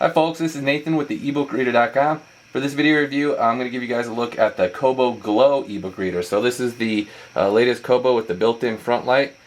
Hi folks, this is Nathan with the ebookreader.com. For this video review, I'm going to give you guys a look at the Kobo Glow ebook reader. So this is the latest Kobo with the built-in front light.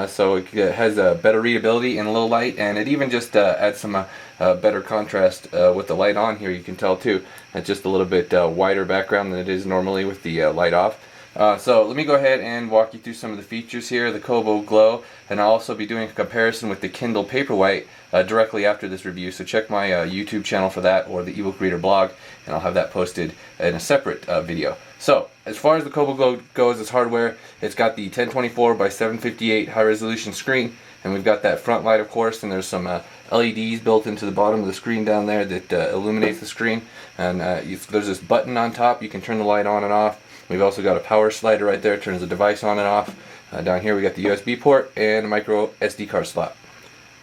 So it has a better readability in low light, and it even just adds some better contrast with the light on here. You can tell too, it's just a little bit wider background than it is normally with the light off. So let me go ahead and walk you through some of the features here, the Kobo Glow, and I'll also be doing a comparison with the Kindle Paperwhite directly after this review. So check my YouTube channel for that, or the ebook reader blog, and I'll have that posted in a separate video. So as far as the Kobo Glow goes as hardware, it's got the 1024 by 758 high resolution screen, and we've got that front light, of course, and there's some LEDs built into the bottom of the screen down there that illuminates the screen, and there's this button on top. You can turn the light on and off. We've also got a power slider right there, turns the device on and off. Down here we got the USB port and a micro SD card slot.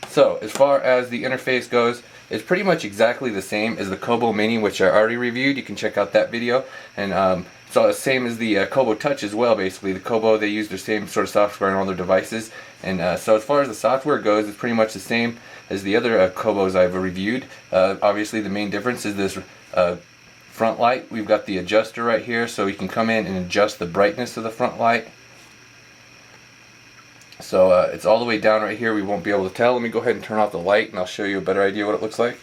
So as far as the interface goes, it's pretty much exactly the same as the Kobo Mini, which I already reviewed. You can check out that video. And it's all the same as the Kobo Touch as well, basically. The Kobo, they use the same sort of software on all their devices. And so as far as the software goes, it's pretty much the same as the other Kobos I've reviewed. Obviously the main difference is this front light. We've got the adjuster right here, so you can come in and adjust the brightness of the front light. So it's all the way down right here. We won't be able to tell. Let me go ahead and turn off the light and I'll show you a better idea what it looks like.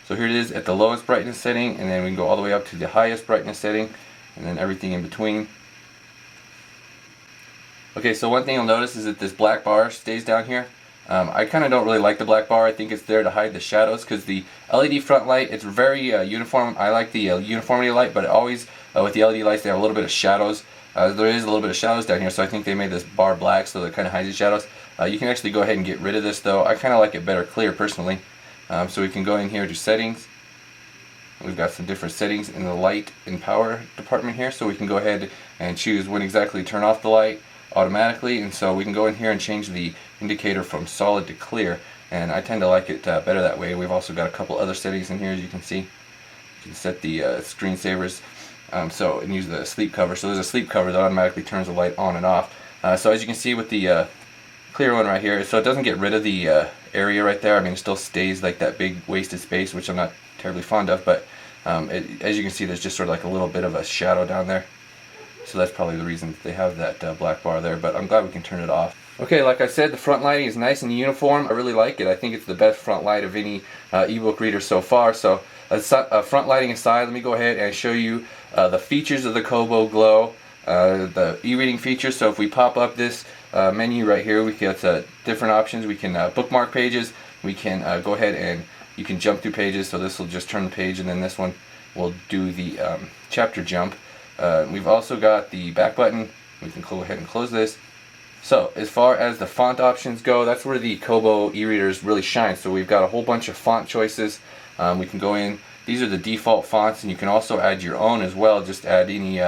So here it is at the lowest brightness setting, and then we can go all the way up to the highest brightness setting, and then everything in between. Okay, so one thing you'll notice is that this black bar stays down here. I kind of don't really like the black bar. I think it's there to hide the shadows, because the LED front light, it's very uniform. I like the uniformity light, but it always, with the LED lights, they have a little bit of shadows. There is a little bit of shadows down here, so I think they made this bar black so that it kind of hides the shadows. You can actually go ahead and get rid of this though. I kind of like it better clear personally. So we can go in here to settings. We've got some different settings in the light and power department here, so we can go ahead and choose when exactly to turn off the light automatically, and so we can go in here and change the indicator from solid to clear, and I tend to like it better that way. We've also got a couple other settings in here, as you can see. You can set the screensavers, and use the sleep cover. So there's a sleep cover that automatically turns the light on and off. So as you can see with the clear one right here, so it doesn't get rid of the area right there. I mean, it still stays like that big wasted space, which I'm not terribly fond of, but as you can see, there's just sort of like a little bit of a shadow down there. So that's probably the reason that they have that black bar there, but I'm glad we can turn it off. Okay, like I said, the front lighting is nice and uniform. I really like it. I think it's the best front light of any ebook reader so far. So front lighting aside, let me go ahead and show you the features of the Kobo Glow, the e-reading features. So if we pop up this menu right here, we get different options. We can bookmark pages. We can go ahead and you can jump through pages. So this will just turn the page, and then this one will do the chapter jump. We've also got the back button. We can go ahead and close this. So as far as the font options go, that's where the Kobo e-readers really shine. So we've got a whole bunch of font choices. We can go in. These are the default fonts, and you can also add your own as well. Just add any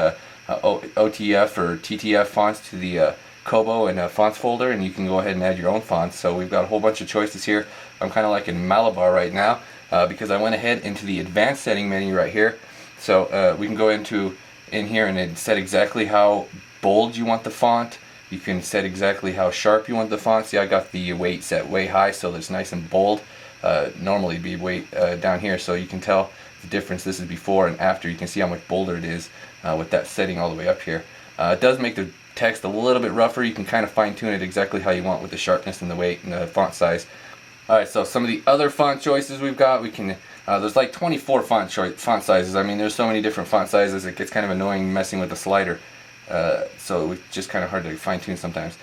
OTF or TTF fonts to the Kobo and fonts folder, and you can go ahead and add your own fonts. So we've got a whole bunch of choices here. I'm kind of like in Malabar right now because I went ahead into the advanced setting menu right here. So we can go in here and set exactly how bold you want the font. You can set exactly how sharp you want the font. See, I got the weight set way high so that it's nice and bold. Normally it'd be way down here, so you can tell the difference. This is before and after. You can see how much bolder it is with that setting all the way up here. It does make the text a little bit rougher. You can kind of fine tune it exactly how you want with the sharpness and the weight and the font size. Alright, so some of the other font choices we've got, we can there's like 24 font sizes. I mean, there's so many different font sizes, it gets kind of annoying messing with the slider. So it's just kind of hard to fine tune sometimes.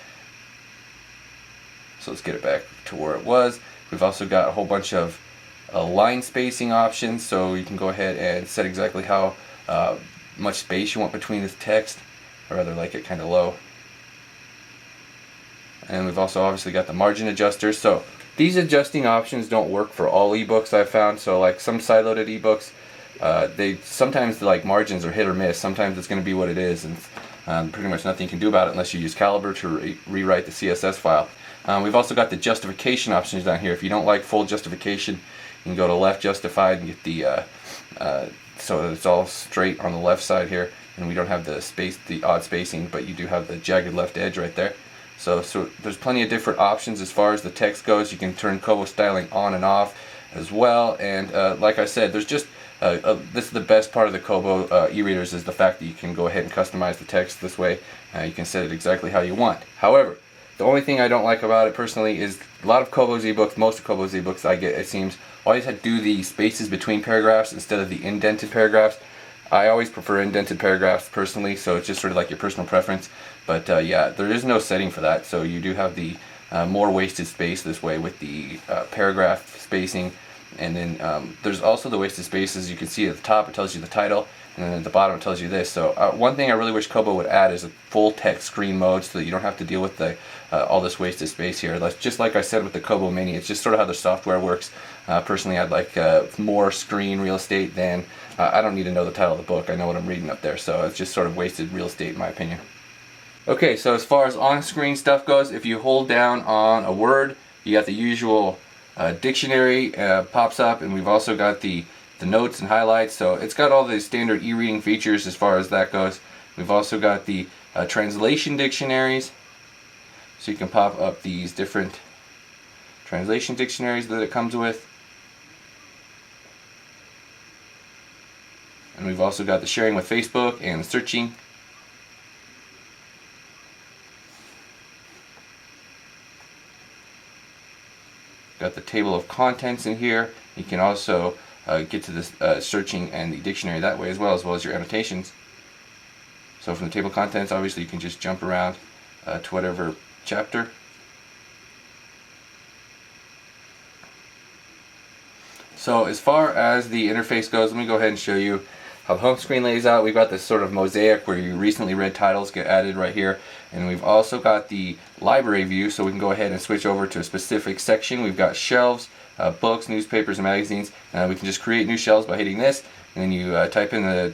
So let's get it back to where it was. We've also got a whole bunch of line spacing options, so you can go ahead and set exactly how much space you want between this text. I rather like it kind of low. And we've also obviously got the margin adjuster. So these adjusting options don't work for all ebooks, I've found. So like some side-loaded ebooks, they sometimes like margins are hit or miss. Sometimes it's going to be what it is, and pretty much nothing you can do about it unless you use Calibre to rewrite the CSS file. We've also got the justification options down here. If you don't like full justification, you can go to left justified and get the so that it's all straight on the left side here, and we don't have the odd spacing, but you do have the jagged left edge right there. So there's plenty of different options as far as the text goes. You can turn Kobo styling on and off as well. And like I said, there's just this is the best part of the Kobo e-readers, is the fact that you can go ahead and customize the text this way. You can set it exactly how you want. However, the only thing I don't like about it personally is a lot of Kobo's ebooks, most of Kobo's ebooks I get, it seems, always have to do the spaces between paragraphs instead of the indented paragraphs. I always prefer indented paragraphs personally, so it's just sort of like your personal preference. But yeah, there is no setting for that, so you do have the more wasted space this way with the paragraph spacing. And then there's also the wasted spaces. You can see at the top it tells you the title, and then at the bottom it tells you this. So one thing I really wish Kobo would add is a full text screen mode, so that you don't have to deal with the all this wasted space here. That's just like I said with the Kobo Mini. It's just sort of how the software works. Personally, I'd like more screen real estate than I don't need to know the title of the book. I know what I'm reading up there, so it's just sort of wasted real estate in my opinion. Okay, so as far as on-screen stuff goes, if you hold down on a word, you got the usual dictionary pops up, and we've also got the notes and highlights. So it's got all the standard e-reading features as far as that goes. We've also got the translation dictionaries, so you can pop up these different translation dictionaries that it comes with. And we've also got the sharing with Facebook and the searching. Got the table of contents in here. You can also get to this searching and the dictionary that way, as well as your annotations. So from the table of contents, obviously you can just jump around to whatever chapter. So as far as the interface goes, let me go ahead and show you how the home screen lays out. We've got this sort of mosaic where your recently read titles get added right here, and we've also got the library view, so we can go ahead and switch over to a specific section. We've got shelves, books, newspapers, and magazines. We can just create new shelves by hitting this, and then you type in the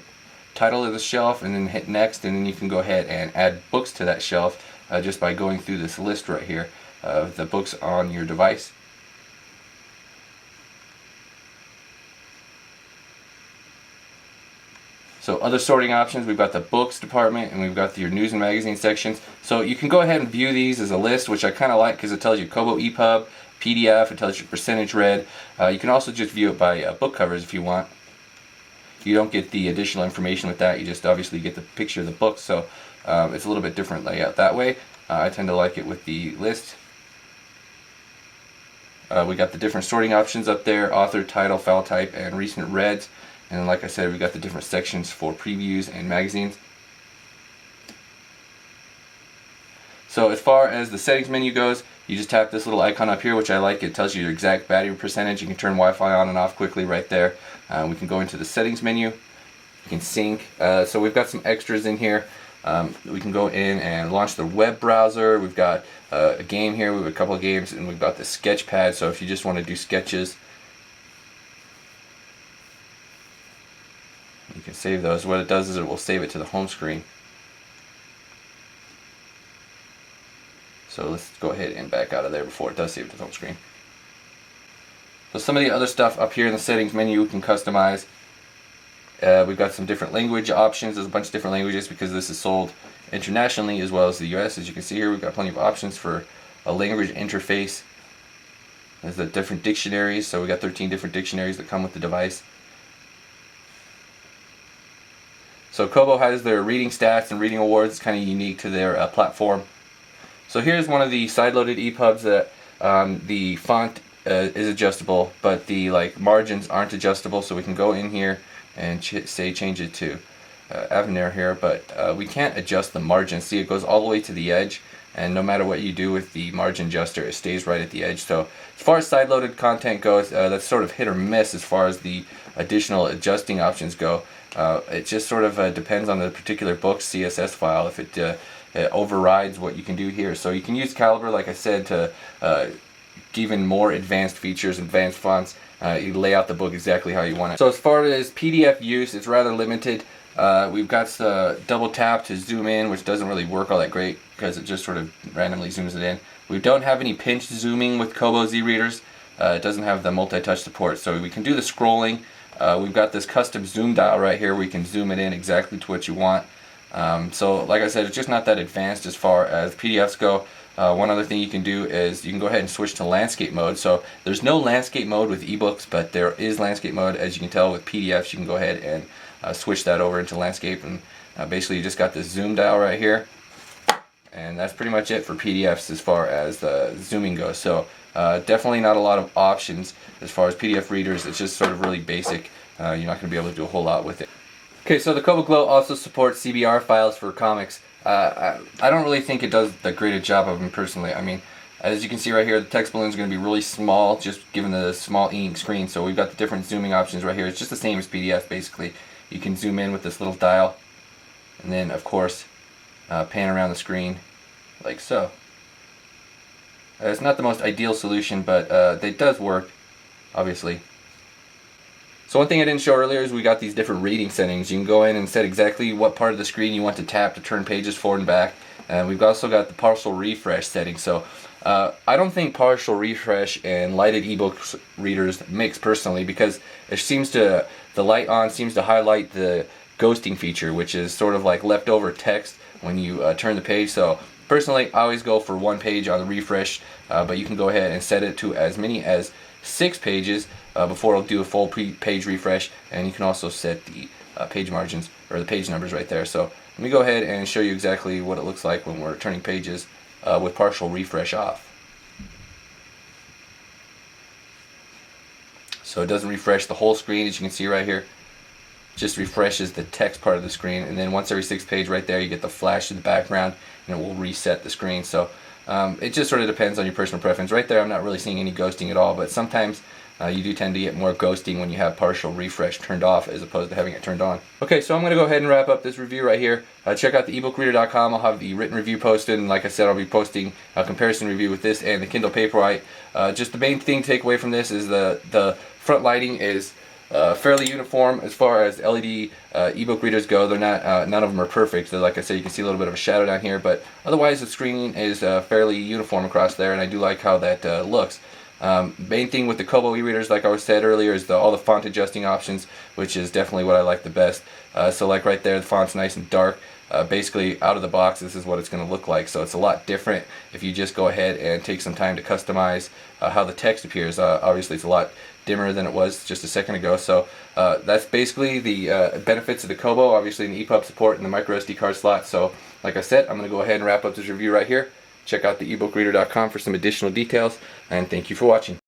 title of the shelf and then hit next, and then you can go ahead and add books to that shelf just by going through this list right here of the books on your device. So other sorting options, we've got the books department, and we've got your news and magazine sections. So you can go ahead and view these as a list, which I kind of like because it tells you Kobo EPUB, PDF, it tells you percentage read. You can also just view it by book covers if you want. You don't get the additional information with that, you just obviously get the picture of the book, so it's a little bit different layout that way. I tend to like it with the list. We got the different sorting options up there: author, title, file type, and recent reads. And like I said, we've got the different sections for previews and magazines. So as far as the settings menu goes, you just tap this little icon up here, which I like. It tells you your exact battery percentage. You can turn Wi-Fi on and off quickly right there. We can go into the settings menu. You can sync. So we've got some extras in here. We can go in and launch the web browser. We've got a game here. We have a couple of games, and we've got the sketch pad. So if you just want to do sketches, you can save those. What it does is it will save it to the home screen. So let's go ahead and back out of there before it does save it to the home screen. So some of the other stuff up here in the settings menu we can customize. We've got some different language options. There's a bunch of different languages because this is sold internationally as well as the US. As you can see here, we've got plenty of options for a language interface. There's the different dictionaries. So we got 13 different dictionaries that come with the device. So Kobo has their reading stats and reading awards. It's kind of unique to their platform. So here's one of the side-loaded EPUBs that the font is adjustable, but the margins aren't adjustable. So we can go in here and change it to Avenir here, but we can't adjust the margin. See, it goes all the way to the edge, and no matter what you do with the margin adjuster, it stays right at the edge. So as far as side-loaded content goes, that's sort of hit or miss as far as the additional adjusting options go. It just sort of depends on the particular book's CSS file if it overrides what you can do here. So you can use Calibre, like I said, to even more advanced features, advanced fonts. You lay out the book exactly how you want it. So as far as PDF use, it's rather limited. We've got the double tap to zoom in, which doesn't really work all that great because it just sort of randomly zooms it in. We don't have any pinch zooming with Kobo's e-readers. It doesn't have the multi-touch support, so we can do the scrolling. We've got this custom zoom dial right here where you can zoom it in exactly to what you want. So like I said, it's just not that advanced as far as PDFs go. One other thing you can do is you can go ahead and switch to landscape mode. So there's no landscape mode with ebooks, but there is landscape mode. As you can tell with PDFs, you can go ahead and switch that over into landscape, and basically you just got this zoom dial right here, and that's pretty much it for PDFs as far as the zooming goes. So definitely not a lot of options as far as PDF readers. It's just sort of really basic. You're not going to be able to do a whole lot with it. Okay, so the Kobo Glow also supports CBR files for comics. I don't really think it does that great a job of them personally. I mean, as you can see right here, the text balloon is going to be really small, just given the small e-ink screen. So we've got the different zooming options right here. It's just the same as PDF, basically. You can zoom in with this little dial, and then, of course, pan around the screen like so. It's not the most ideal solution, but it does work, obviously. So one thing I didn't show earlier is we got these different reading settings. You can go in and set exactly what part of the screen you want to tap to turn pages forward and back. And we've also got the partial refresh setting. So I don't think partial refresh and lighted ebook readers mix personally, because it seems to, the light on seems to highlight the ghosting feature, which is sort of like leftover text when you turn the page. So personally, I always go for 1 page on the refresh, but you can go ahead and set it to as many as 6 pages before it'll do a full page refresh, and you can also set the page margins or the page numbers right there. So let me go ahead and show you exactly what it looks like when we're turning pages with partial refresh off. So it doesn't refresh the whole screen, as you can see right here. It just refreshes the text part of the screen, and then once every 6th page right there, you get the flash in the background, and it will reset the screen. So it just sort of depends on your personal preference. Right there, I'm not really seeing any ghosting at all, but sometimes you do tend to get more ghosting when you have partial refresh turned off as opposed to having it turned on. Okay, so I'm going to go ahead and wrap up this review right here. Check out the ebookreader.com. I'll have the written review posted, and like I said, I'll be posting a comparison review with this and the Kindle Paperwhite. Just the main thing to take away from this is the front lighting is fairly uniform as far as LED ebook readers go. They're not, none of them are perfect. So like I said, you can see a little bit of a shadow down here, but otherwise the screen is fairly uniform across there, and I do like how that looks. Main thing with the Kobo e-readers, like I said earlier, is all the font adjusting options, which is definitely what I like the best. So like right there, the font's nice and dark. Basically, out of the box, this is what it's going to look like. So it's a lot different if you just go ahead and take some time to customize how the text appears. Obviously, it's a lot dimmer than it was just a second ago. So that's basically the benefits of the Kobo. Obviously, an EPUB support and the micro SD card slot. So like I said, I'm going to go ahead and wrap up this review right here. Check out the ebookreader.com for some additional details, and thank you for watching.